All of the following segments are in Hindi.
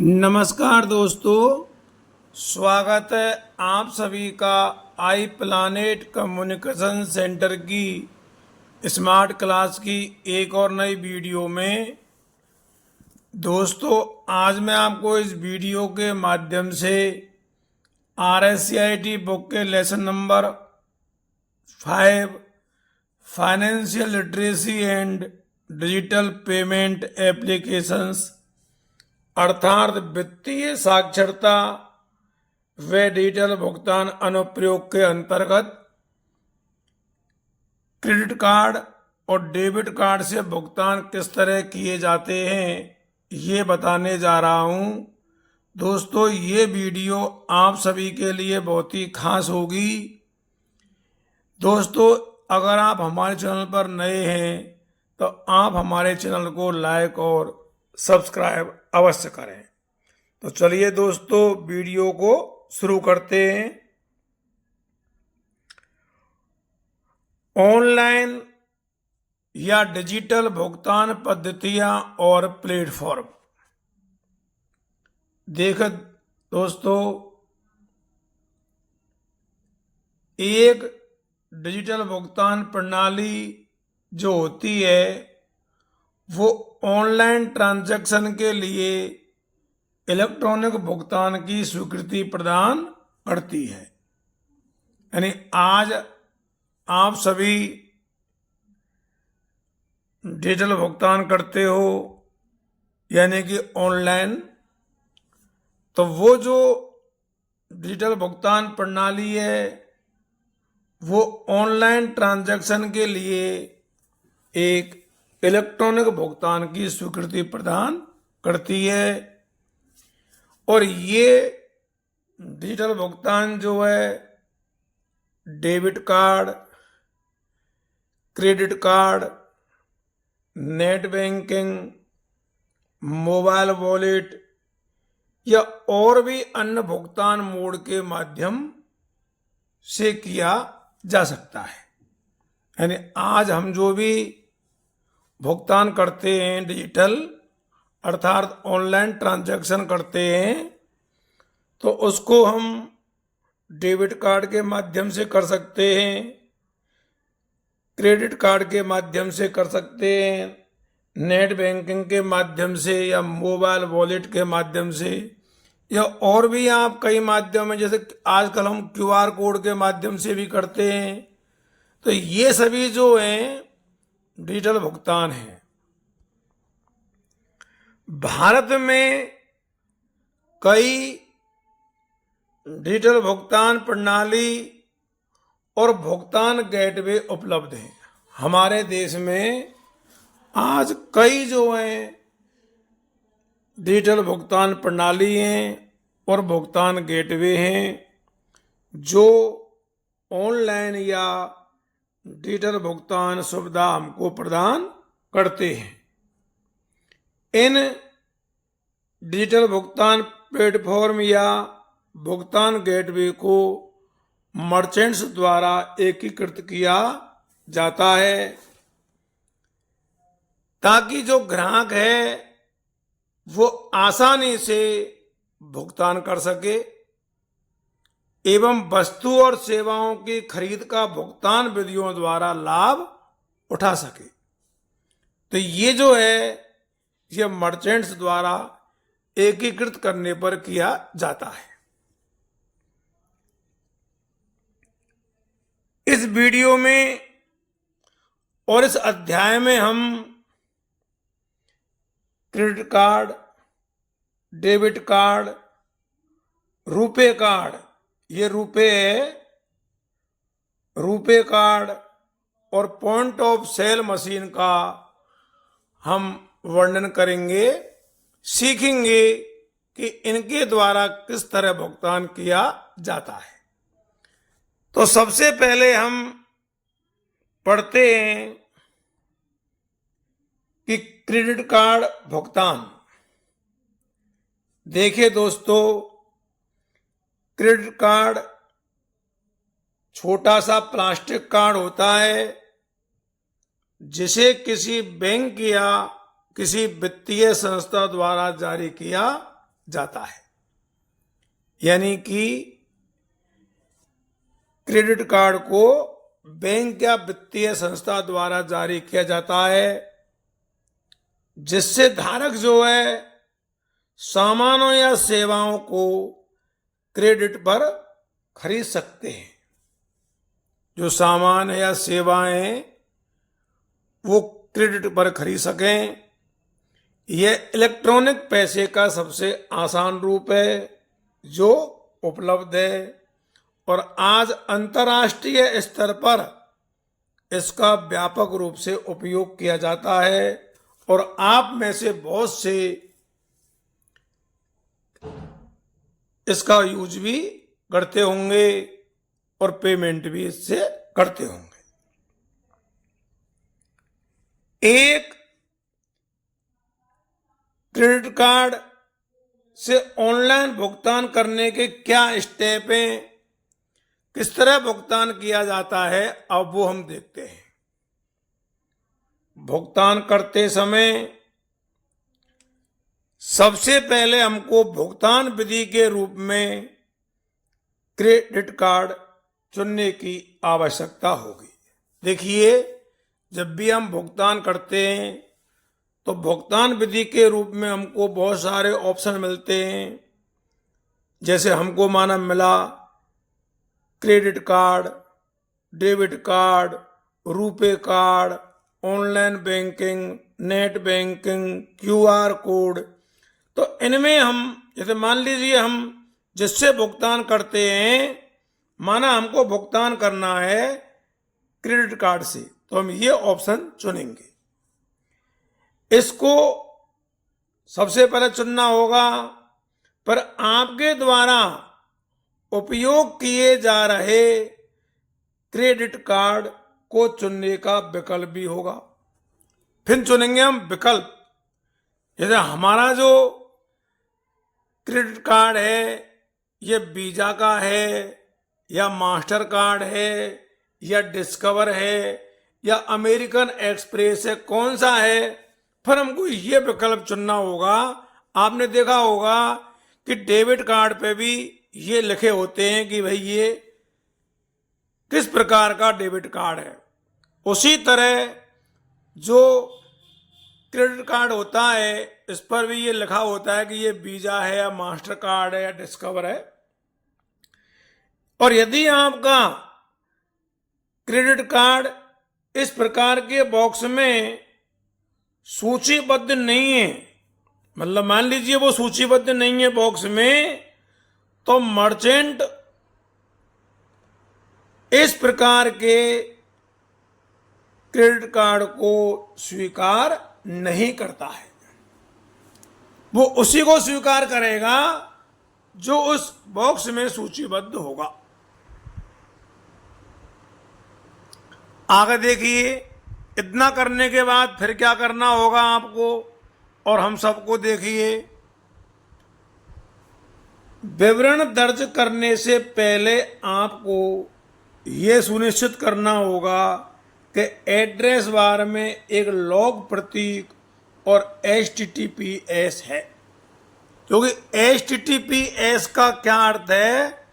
नमस्कार दोस्तों, स्वागत है आप सभी का आई प्लानेट कम्युनिकेशन सेंटर की स्मार्ट क्लास की एक और नई वीडियो में। दोस्तों, आज मैं आपको इस वीडियो के माध्यम से RSCIT बुक के lesson number 5 financial literacy and digital payment applications अर्थात वित्तीय साक्षरता व डिजिटल भुगतान अनुप्रयोग के अंतर्गत क्रेडिट कार्ड और डेबिट कार्ड से भुगतान किस तरह किए जाते हैं ये बताने जा रहा हूं। दोस्तों, ये वीडियो आप सभी के लिए बहुत ही खास होगी। दोस्तों, अगर आप हमारे चैनल पर नए हैं तो आप हमारे चैनल को लाइक और सब्सक्राइब अवश्य करें। तो चलिए दोस्तों, वीडियो को शुरू करते हैं। ऑनलाइन या डिजिटल भुगतान पद्धतियां और प्लेटफॉर्म। देख दोस्तों, एक डिजिटल भुगतान प्रणाली जो होती है वो ऑनलाइन ट्रांजैक्शन के लिए इलेक्ट्रॉनिक भुगतान की स्वीकृति प्रदान करती है। यानी आज आप सभी डिजिटल भुगतान करते हो, यानी कि ऑनलाइन। तो वो जो डिजिटल भुगतान प्रणाली है वो ऑनलाइन ट्रांजैक्शन के लिए एक इलेक्ट्रॉनिक भुगतान की स्वीकृति प्रदान करती है। और ये डिजिटल भुगतान जो है debit card, credit card, net banking, mobile wallet या और भी अन्य भुगतान मोड के माध्यम से किया जा सकता है। यानी आज हम जो भी भुगतान करते हैं डिजिटल अर्थात ऑनलाइन ट्रांजैक्शन करते हैं तो उसको हम डेबिट कार्ड के माध्यम से कर सकते हैं, क्रेडिट कार्ड के माध्यम से कर सकते हैं, नेट बैंकिंग के माध्यम से या मोबाइल वॉलेट के माध्यम से, या और भी आप कई माध्यम है, जैसे आजकल हम QR कोड के माध्यम से भी करते हैं। तो ये सभी जो हैं डिजिटल भुगतान है। भारत में कई डिजिटल भुगतान प्रणाली और भुगतान गेटवे उपलब्ध हैं। हमारे देश में आज कई जो हैं डिजिटल भुगतान प्रणाली हैं और भुगतान गेटवे हैं जो ऑनलाइन या डिजिटल भुगतान सुविधा हमको प्रदान करते हैं। इन डिजिटल भुगतान प्लेटफॉर्म या भुगतान गेटवे को मर्चेंट्स द्वारा एकीकृत किया जाता है ताकि जो ग्राहक है वो आसानी से भुगतान कर सके एवं वस्तु और सेवाओं की खरीद का भुगतान विधियों द्वारा लाभ उठा सके। तो ये जो है ये मर्चेंट्स द्वारा एकीकृत करने पर किया जाता है। इस वीडियो में और इस अध्याय में हम credit card, debit card, RuPay card, ये रुपे है, रुपे कार्ड और पॉइंट ऑफ सेल मशीन का हम वर्णन करेंगे, सीखेंगे कि इनके द्वारा किस तरह भुगतान किया जाता है। तो सबसे पहले हम पढ़ते हैं कि क्रेडिट कार्ड भुगतान। देखिए दोस्तों, क्रेडिट कार्ड छोटा सा प्लास्टिक कार्ड होता है जिसे किसी बैंक या किसी वित्तीय संस्था द्वारा जारी किया जाता है। यानी कि क्रेडिट कार्ड को बैंक या वित्तीय संस्था द्वारा जारी किया जाता है, जिससे धारक जो है सामानों या सेवाओं को क्रेडिट पर खरीद सकते हैं। जो सामान या सेवाएं वो क्रेडिट पर खरीद सकें। यह इलेक्ट्रॉनिक पैसे का सबसे आसान रूप है जो उपलब्ध है, और आज अंतर्राष्ट्रीय स्तर पर इसका व्यापक रूप से उपयोग किया जाता है। और आप में से बहुत से इसका यूज भी करते होंगे और पेमेंट भी इससे करते होंगे। एक क्रेडिट कार्ड से ऑनलाइन भुगतान करने के क्या स्टेप हैं, किस तरह भुगतान किया जाता है, अब वो हम देखते हैं। भुगतान करते समय सबसे पहले हमको भुगतान विधि के रूप में क्रेडिट कार्ड चुनने की आवश्यकता होगी। देखिए, जब भी हम भुगतान करते हैं तो भुगतान विधि के रूप में हमको बहुत सारे ऑप्शन मिलते हैं। जैसे हमको माना मिला credit card, debit card, RuPay card, online banking, net banking, QR code. तो इनमें हम जैसे मान लीजिए हम जिससे भुगतान करते हैं, माना हमको भुगतान करना है क्रेडिट कार्ड से, तो हम ये ऑप्शन चुनेंगे। इसको सबसे पहले चुनना होगा, पर आपके द्वारा उपयोग किए जा रहे क्रेडिट कार्ड को चुनने का विकल्प भी होगा। फिर चुनेंगे हम विकल्प। जैसे हमारा जो क्रेडिट कार्ड है ये वीजा का है या मास्टर कार्ड है या डिस्कवर है या अमेरिकन एक्सप्रेस है, कौन सा है, फिर हमको ये विकल्प चुनना होगा। आपने देखा होगा कि डेबिट कार्ड पे भी ये लिखे होते हैं कि भाई ये किस प्रकार का डेबिट कार्ड है। उसी तरह जो क्रेडिट कार्ड होता है इस पर भी ये लिखा होता है कि ये वीजा है या मास्टर कार्ड है या डिस्कवर है। और यदि आपका क्रेडिट कार्ड इस प्रकार के बॉक्स में सूचीबद्ध नहीं है, मतलब मान लीजिए वो सूचीबद्ध नहीं है बॉक्स में, तो मर्चेंट इस प्रकार के क्रेडिट कार्ड को स्वीकार नहीं करता है। वो उसी को स्वीकार करेगा जो उस बॉक्स में सूचीबद्ध होगा। आगे देखिए, इतना करने के बाद फिर क्या करना होगा आपको और हम सबको। देखिए, विवरण दर्ज करने से पहले आपको यह सुनिश्चित करना होगा कि एड्रेस बार में एक लॉग प्रतीक और HTTPS है। क्योंकि HTTPS का क्या अर्थ है?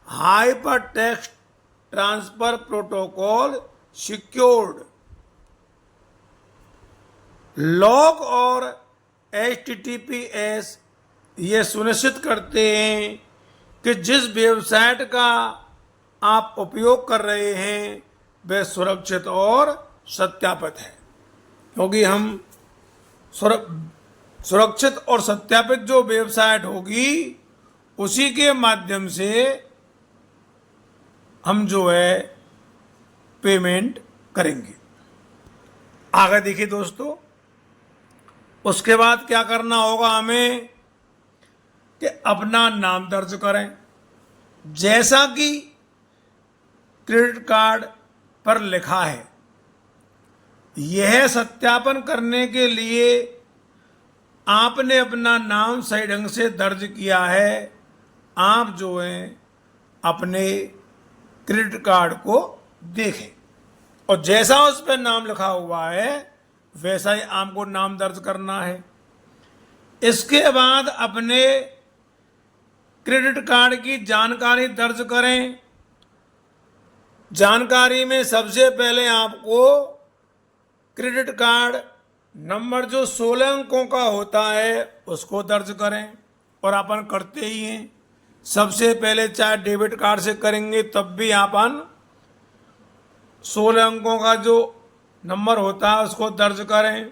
Hyper text transfer protocol secured. Log और HTTPS ये सुनिश्चित करते हैं कि जिस वेबसाइट का आप उपयोग कर रहे हैं वह सुरक्षित और सत्यापित है। क्योंकि हम सुरक्षित और सत्यापित जो वेबसाइट होगी उसी के माध्यम से हम जो है पेमेंट करेंगे। आगे देखिए दोस्तों, उसके बाद क्या करना होगा हमें कि अपना नाम दर्ज करें। जैसा कि क्रेडिट कार्ड पर लिखा है, यह सत्यापन करने के लिए आपने अपना नाम सही ढंग से दर्ज किया है। आप जो है अपने क्रेडिट कार्ड को देखें और जैसा उस पर नाम लिखा हुआ है वैसा ही आपको नाम दर्ज करना है। इसके बाद अपने क्रेडिट कार्ड की जानकारी दर्ज करें। जानकारी में सबसे पहले आपको क्रेडिट कार्ड नंबर जो 16 अंकों का होता है उसको दर्ज करें, और अपन करते ही हैं। सबसे पहले चाहे डेबिट कार्ड से करेंगे तब भी अपन 16 अंकों का जो नंबर होता है उसको दर्ज करें।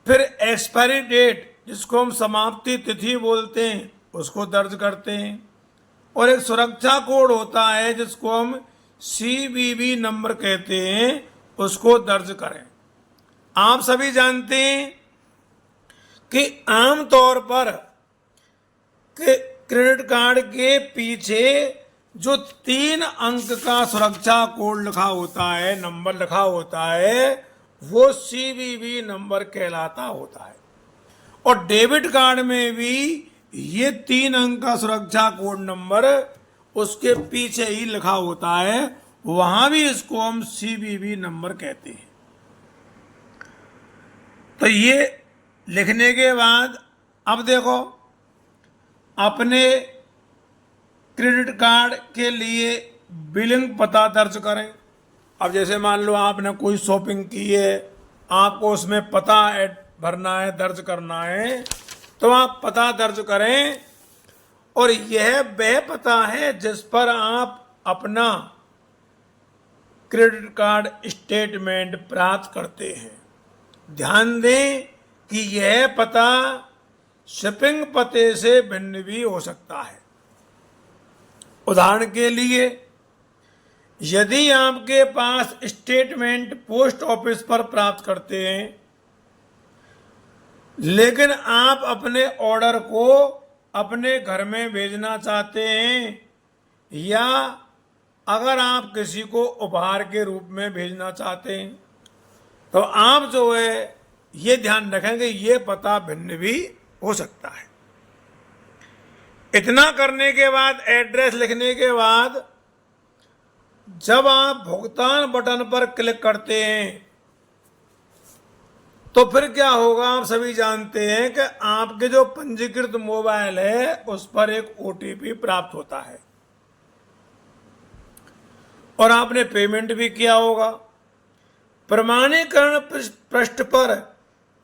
फिर एक्सपायरी डेट, जिसको हम समाप्ति तिथि बोलते हैं, उसको दर्ज करते हैं। और एक सुरक्षा कोड होता है जिसको हम CVV नंबर कहते हैं, उसको दर्ज करें। आप सभी जानते हैं कि आमतौर पर क्रेडिट कार्ड के पीछे जो 3 अंक का सुरक्षा कोड लिखा होता है, नंबर लिखा होता है, वो CVV नंबर कहलाता होता है। और डेबिट कार्ड में भी ये 3 अंक का सुरक्षा कोड नंबर उसके पीछे ही लिखा होता है, वहां भी इसको हम CVV नंबर कहते हैं। तो ये लिखने के बाद अब देखो, अपने क्रेडिट कार्ड के लिए बिलिंग पता दर्ज करें। अब जैसे मान लो आपने कोई शॉपिंग की है, आपको उसमें पता भरना है, दर्ज करना है, तो आप पता दर्ज करें। और यह वह पता है जिस पर आप अपना क्रेडिट कार्ड स्टेटमेंट प्राप्त करते हैं। ध्यान दें कि यह पता शिपिंग पते से भिन्न भी हो सकता है। उदाहरण के लिए, यदि आपके पास स्टेटमेंट पोस्ट ऑफिस पर प्राप्त करते हैं, लेकिन आप अपने ऑर्डर को अपने घर में भेजना चाहते हैं, या अगर आप किसी को उपहार के रूप में भेजना चाहते हैं, तो आप जो है ये ध्यान रखेंगे ये पता भिन्न भी हो सकता है। इतना करने के बाद, एड्रेस लिखने के बाद, जब आप भुगतान बटन पर क्लिक करते हैं तो फिर क्या होगा, आप सभी जानते हैं कि आपके जो पंजीकृत मोबाइल है उस पर एक OTP प्राप्त होता है, और आपने पेमेंट भी किया होगा। प्रमाणीकरण पृष्ठ पर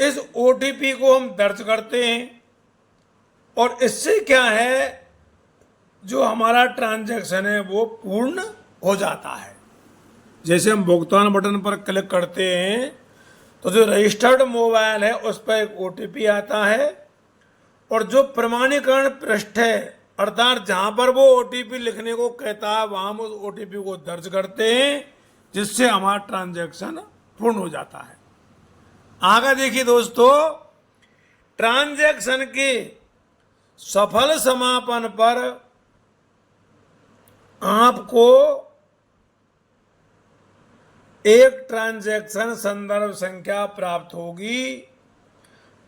इस OTP को हम दर्ज करते हैं, और इससे क्या है, जो हमारा ट्रांजैक्शन है वो पूर्ण हो जाता है। जैसे हम भुगतान बटन पर क्लिक करते हैं तो जो रजिस्टर्ड मोबाइल है उस पर एक OTP आता है, और जो प्रमाणीकरण पृष्ठ है, अर्थात जहां पर वो OTP लिखने को कहता है, वहां हम उस OTP को दर्ज करते हैं, जिससे हमारा ट्रांजैक्शन पूर्ण हो जाता है। आगे देखिए दोस्तों, ट्रांजैक्शन के सफल समापन पर आपको एक ट्रांजैक्शन संदर्भ संख्या प्राप्त होगी।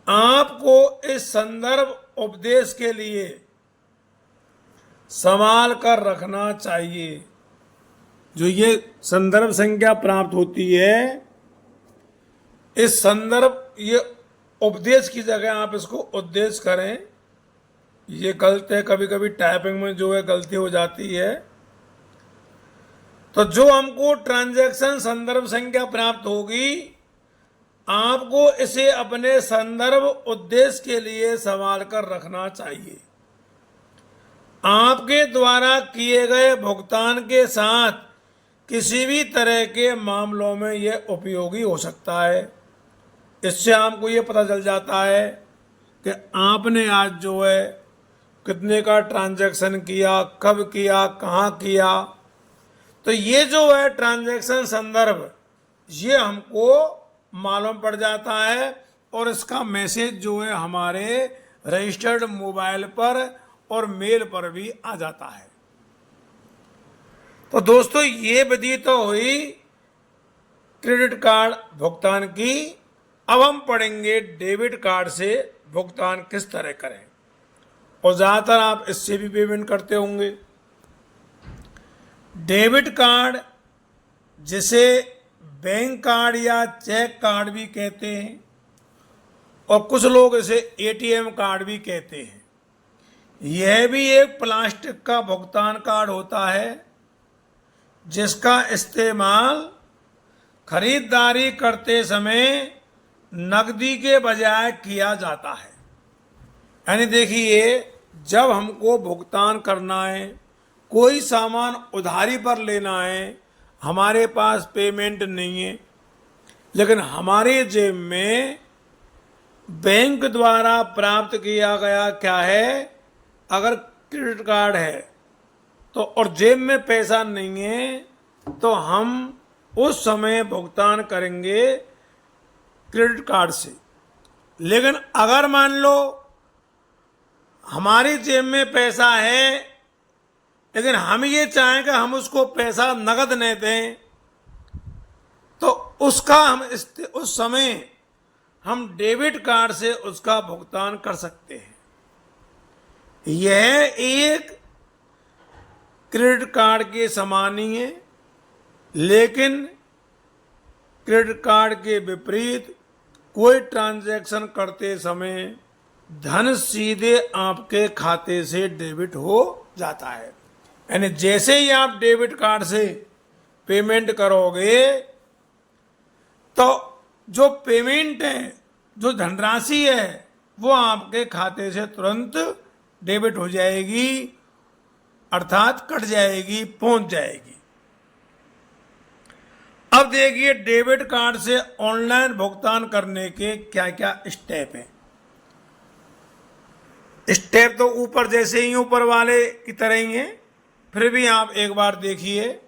आपको इस संदर्भ उपदेश के लिए संभाल कर रखना चाहिए। जो ये संदर्भ संख्या प्राप्त होती है, इस संदर्भ, ये उपदेश की जगह आप इसको उद्देश्य करें। ये गलत है, कभी कभी टाइपिंग में जो है गलती हो जाती है। तो जो हमको ट्रांजैक्शन संदर्भ संख्या प्राप्त होगी, आपको इसे अपने संदर्भ उद्देश्य के लिए संभाल कर रखना चाहिए। आपके द्वारा किए गए भुगतान के साथ किसी भी तरह के मामलों में यह उपयोगी हो सकता है। इससे आपको ये पता चल जाता है कि आपने आज जो है कितने का ट्रांजैक्शन किया, कब किया, कहाँ किया। तो ये जो है ट्रांजैक्शन संदर्भ, ये हमको मालूम पड़ जाता है, और इसका मैसेज जो है हमारे रजिस्टर्ड मोबाइल पर और मेल पर भी आ जाता है। तो दोस्तों, ये विधि तो हुई क्रेडिट कार्ड भुगतान की। अब हम पढ़ेंगे डेबिट कार्ड से भुगतान किस तरह करें, और ज्यादातर आप इससे भी पेमेंट करते होंगे। डेबिट कार्ड, जिसे बैंक कार्ड या चेक कार्ड भी कहते हैं, और कुछ लोग इसे ATM कार्ड भी कहते हैं, यह भी एक प्लास्टिक का भुगतान कार्ड होता है जिसका इस्तेमाल खरीदारी करते समय नकदी के बजाय किया जाता है। यानी देखिए, जब हमको भुगतान करना है, कोई सामान उधारी पर लेना है, हमारे पास पेमेंट नहीं है, लेकिन हमारे जेब में बैंक द्वारा प्राप्त किया गया क्या है, अगर क्रेडिट कार्ड है तो, और जेब में पैसा नहीं है, तो हम उस समय भुगतान करेंगे क्रेडिट कार्ड से। लेकिन अगर मान लो हमारी जेब में पैसा है, लेकिन हम ये चाहें कि हम उसको पैसा नगद नहीं दें, तो उसका हम उस समय हम डेबिट कार्ड से उसका भुगतान कर सकते हैं। यह एक क्रेडिट कार्ड के समान ही है, लेकिन क्रेडिट कार्ड के विपरीत कोई ट्रांजैक्शन करते समय धन सीधे आपके खाते से डेबिट हो जाता है। यानी जैसे ही आप डेबिट कार्ड से पेमेंट करोगे, तो जो पेमेंट है, जो धनराशि है, वो आपके खाते से तुरंत डेबिट हो जाएगी, अर्थात कट जाएगी, पहुंच जाएगी। अब देखिए, डेबिट कार्ड से ऑनलाइन भुगतान करने के क्या क्या स्टेप हैं। स्टेप तो ऊपर जैसे ही ऊपर वाले की तरह ही है, फिर भी आप एक बार देखिए।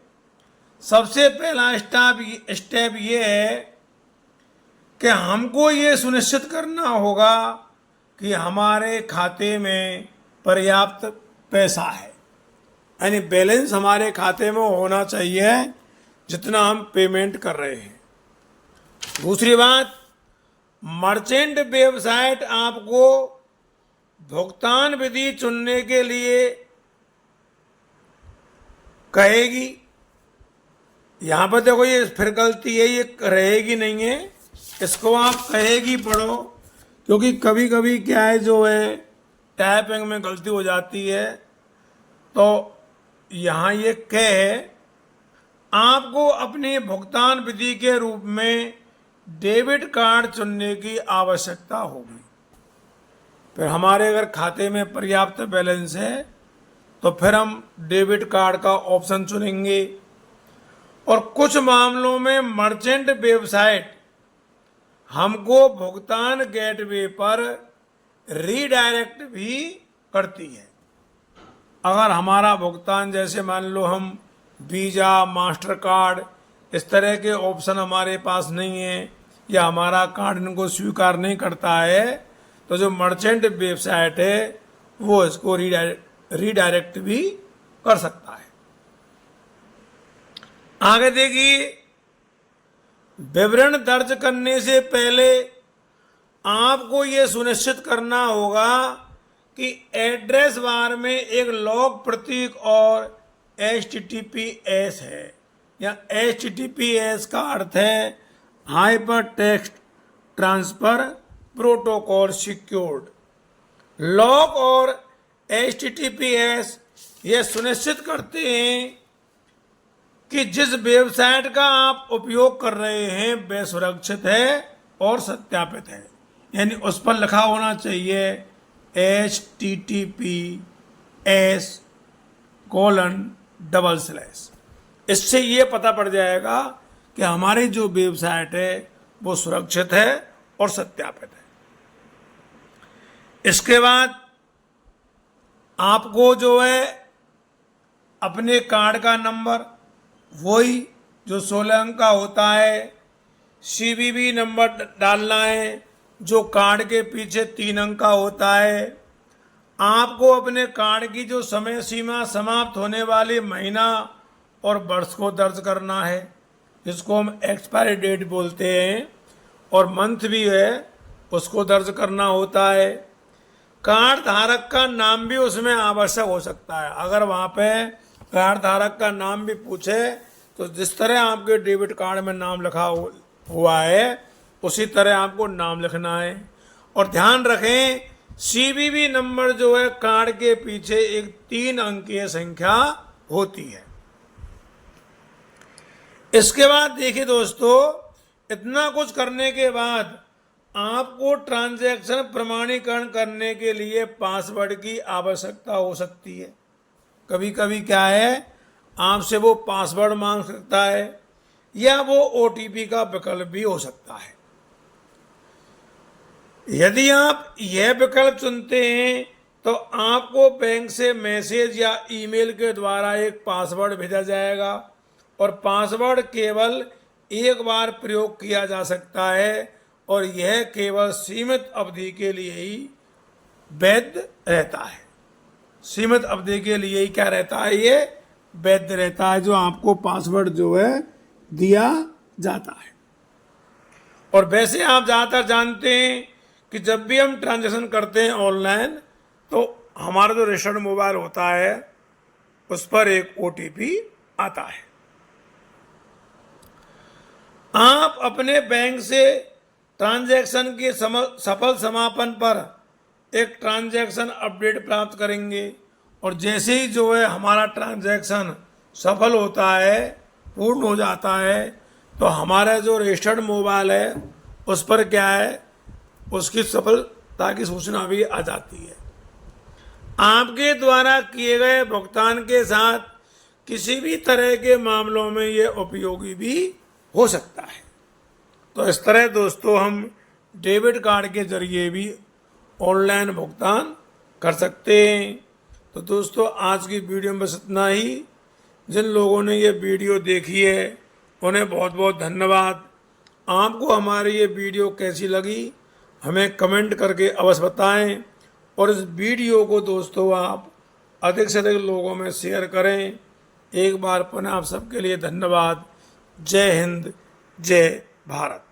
सबसे पहला स्टेप ये है कि हमको ये सुनिश्चित करना होगा कि हमारे खाते में पर्याप्त पैसा है, यानी बैलेंस हमारे खाते में होना चाहिए जितना हम पेमेंट कर रहे हैं। दूसरी बात, मर्चेंट वेबसाइट आपको भुगतान विधि चुनने के लिए कहेगी। यहां पर देखो, ये फिर गलती है, ये रहेगी नहीं है, इसको आप कहेगी पढ़ो, क्योंकि कभी कभी क्या है, जो है टाइपिंग में गलती हो जाती है। तो यहां ये है, आपको अपनी भुगतान विधि के रूप में डेबिट कार्ड चुनने की आवश्यकता होगी। फिर हमारे अगर खाते में पर्याप्त बैलेंस है, तो फिर हम डेबिट कार्ड का ऑप्शन चुनेंगे। और कुछ मामलों में मर्चेंट वेबसाइट हमको भुगतान गेटवे पर रीडायरेक्ट भी करती है। अगर हमारा भुगतान, जैसे मान लो हम वीजा, मास्टर कार्ड, इस तरह के ऑप्शन हमारे पास नहीं है, या हमारा कार्ड इनको स्वीकार नहीं करता है, तो जो मर्चेंट वेबसाइट है वो इसको रीडायरेक्ट भी कर सकता है। आगे देखिए, विवरण दर्ज करने से पहले आपको ये सुनिश्चित करना होगा कि एड्रेस बार में एक लॉग प्रतीक और HTTPS है, या HTTPS का अर्थ है hyper text transfer protocol secured. Log और HTTPS ये सुनिश्चित करते हैं कि जिस वेबसाइट का आप उपयोग कर रहे हैं वह सुरक्षित है और सत्यापित है। यानी उस पर लिखा होना चाहिए HTTPS:/। इससे ये पता पड़ जाएगा कि हमारी जो वेबसाइट है वो सुरक्षित है और सत्यापित है। इसके बाद आपको जो है अपने कार्ड का नंबर, वही जो 16 अंक का होता है, CVV नंबर डालना है जो कार्ड के पीछे 3 अंक का होता है। आपको अपने कार्ड की जो समय सीमा समाप्त होने वाली महीना और वर्ष को दर्ज करना है, जिसको हम एक्सपायरी डेट बोलते हैं, और मंथ भी है उसको दर्ज करना होता है। कार्ड धारक का नाम भी उसमें आवश्यक हो सकता है। अगर वहाँ पे कार्ड धारक का नाम भी पूछे तो जिस तरह आपके डेबिट कार्ड में नाम लिखा हुआ है उसी तरह आपको नाम लिखना है। और ध्यान रखें, सीवीवी नंबर जो है कार्ड के पीछे एक 3 अंकीय संख्या होती है। इसके बाद देखिए दोस्तों, इतना कुछ करने के बाद आपको ट्रांजैक्शन प्रमाणीकरण करने के लिए पासवर्ड की आवश्यकता हो सकती है। कभी कभी क्या है, आपसे वो पासवर्ड मांग सकता है या वो ओटीपी का विकल्प भी हो सकता है। यदि आप यह विकल्प चुनते हैं तो आपको बैंक से मैसेज या ईमेल के द्वारा एक पासवर्ड भेजा जाएगा और पासवर्ड केवल एक बार प्रयोग किया जा सकता है और यह केवल सीमित अवधि के लिए ही वैध रहता है। सीमित अवधि के लिए ही क्या रहता है, ये वैध रहता है, जो आपको पासवर्ड जो है दिया जाता है। और वैसे आप ज़्यादातर जानते हैं कि जब भी हम ट्रांजैक्शन करते हैं ऑनलाइन तो हमारा जो रजिस्टर्ड मोबाइल होता है उस पर एक ओटीपी आता है। आप अपने बैंक से ट्रांजैक्शन के सफल समापन पर एक ट्रांजैक्शन अपडेट प्राप्त करेंगे और जैसे ही जो है हमारा ट्रांजैक्शन सफल होता है, पूर्ण हो जाता है, तो हमारा जो रजिस्टर्ड मोबाइल है उस पर क्या है, उसकी सफलता की सूचना भी आ जाती है। आपके द्वारा किए गए भुगतान के साथ किसी भी तरह के मामलों में यह उपयोगी भी हो सकता है। तो इस तरह दोस्तों हम डेबिट कार्ड के जरिए भी ऑनलाइन भुगतान कर सकते हैं। तो दोस्तों आज की वीडियो में बस इतना ही। जिन लोगों ने ये वीडियो देखी है उन्हें बहुत बहुत धन्यवाद। आपको हमारी ये वीडियो कैसी लगी हमें कमेंट करके अवश्य बताएं और इस वीडियो को दोस्तों आप अधिक से अधिक लोगों में शेयर करें। एक बार पुनः आप सबके लिए धन्यवाद। जय हिंद, जय भारत।